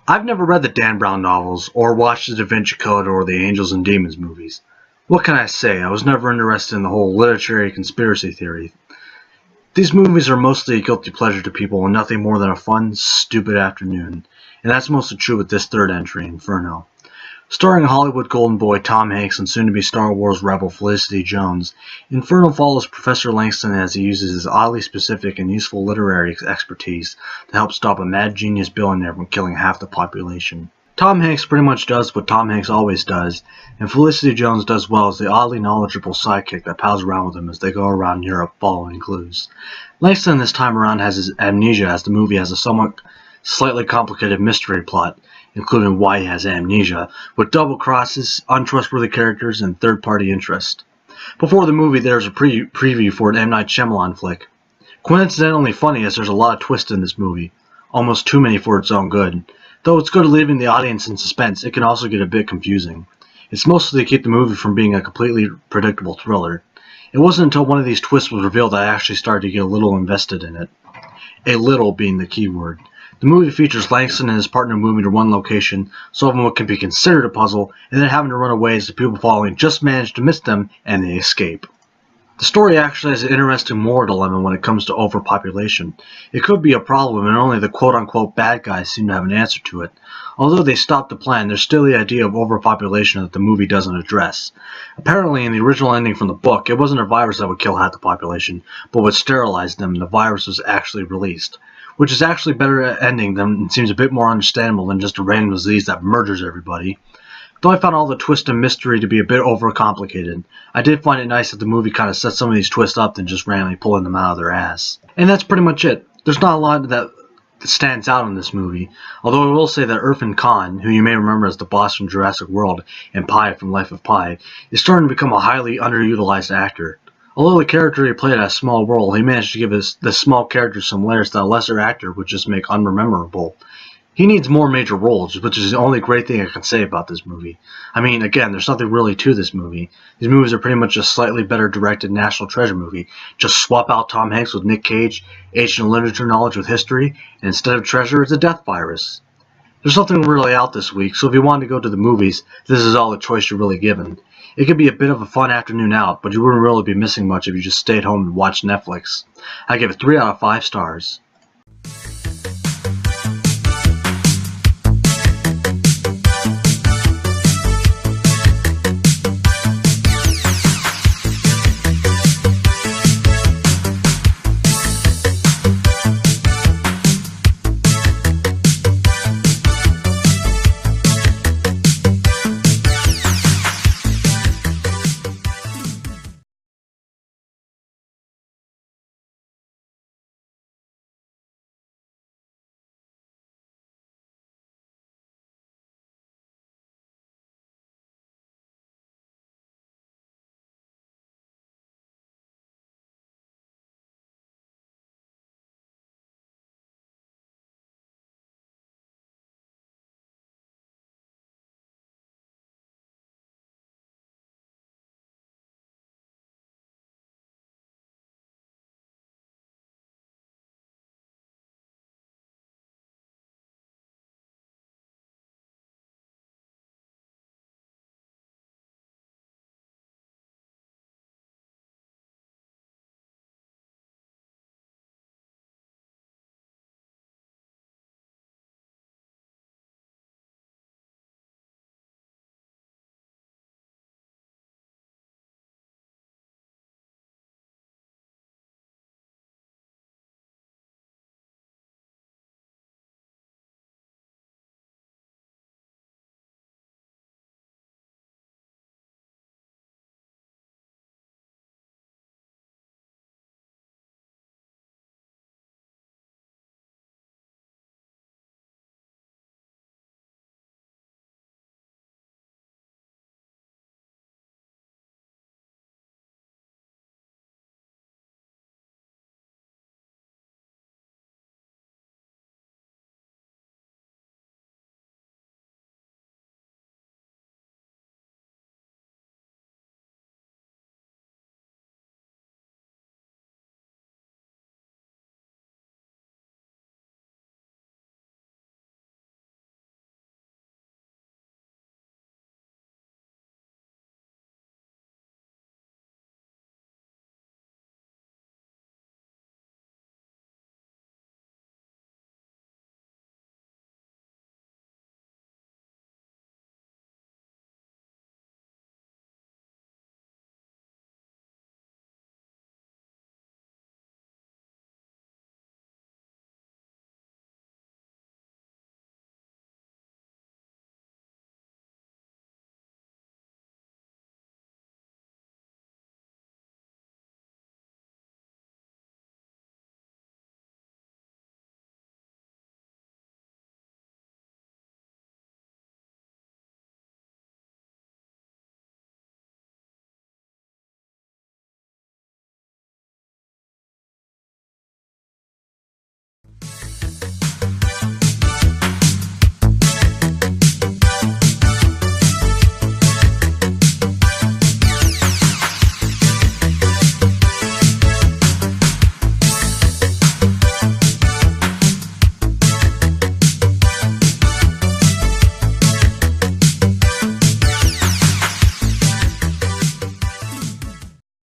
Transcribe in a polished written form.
I've never read the Dan Brown novels, or watched the Da Vinci Code or the Angels and Demons movies. What can I say? I was never interested in the whole literary conspiracy theory. These movies are mostly a guilty pleasure to people and nothing more than a fun, stupid afternoon. And that's mostly true with this third entry, Inferno. Starring Hollywood golden boy Tom Hanks and soon-to-be Star Wars rebel Felicity Jones, Inferno follows Professor Langston as he uses his oddly specific and useful literary expertise to help stop a mad genius billionaire from killing half the population. Tom Hanks pretty much does what Tom Hanks always does, and Felicity Jones does well as the oddly knowledgeable sidekick that pals around with him as they go around Europe following clues. Langston this time around has his amnesia, as the movie has a somewhat slightly complicated mystery plot, including why he has amnesia, with double crosses, untrustworthy characters, and third-party interest. Before the movie, there's a preview for an M. Night Shyamalan flick. Coincidentally funny, as there's a lot of twists in this movie, almost too many for its own good. Though it's good at leaving the audience in suspense, it can also get a bit confusing. It's mostly to keep the movie from being a completely predictable thriller. It wasn't until one of these twists was revealed that I actually started to get a little invested in it. A little being the key word. The movie features Langston and his partner moving to one location, solving what can be considered a puzzle, and then having to run away as the people following just manage to miss them and they escape. The story actually has an interesting moral dilemma when it comes to overpopulation. It could be a problem and only the quote-unquote bad guys seem to have an answer to it. Although they stopped the plan, there's still the idea of overpopulation that the movie doesn't address. Apparently in the original ending from the book, it wasn't a virus that would kill half the population, but would sterilize them and the virus was actually released. Which is actually better at ending and seems a bit more understandable than just a random disease that murders everybody. Though I found all the twist and mystery to be a bit overcomplicated, I did find it nice that the movie kind of set some of these twists up than just randomly pulling them out of their ass. And that's pretty much it. There's not a lot that stands out in this movie, although I will say that Irfan Khan, who you may remember as the boss from Jurassic World and Pi from Life of Pi, is starting to become a highly underutilized actor. Although the character he played had a small role, he managed to give this small character some layers that a lesser actor would just make unmemorable. He needs more major roles, which is the only great thing I can say about this movie. I mean, again, there's nothing really to this movie. These movies are pretty much a slightly better directed National Treasure movie. Just swap out Tom Hanks with Nick Cage, ancient literature knowledge with history, and instead of treasure, it's a death virus. There's nothing really out this week, so if you wanted to go to the movies, this is all the choice you're really given. It could be a bit of a fun afternoon out, but you wouldn't really be missing much if you just stayed home and watched Netflix. I give it 3 out of 5 stars.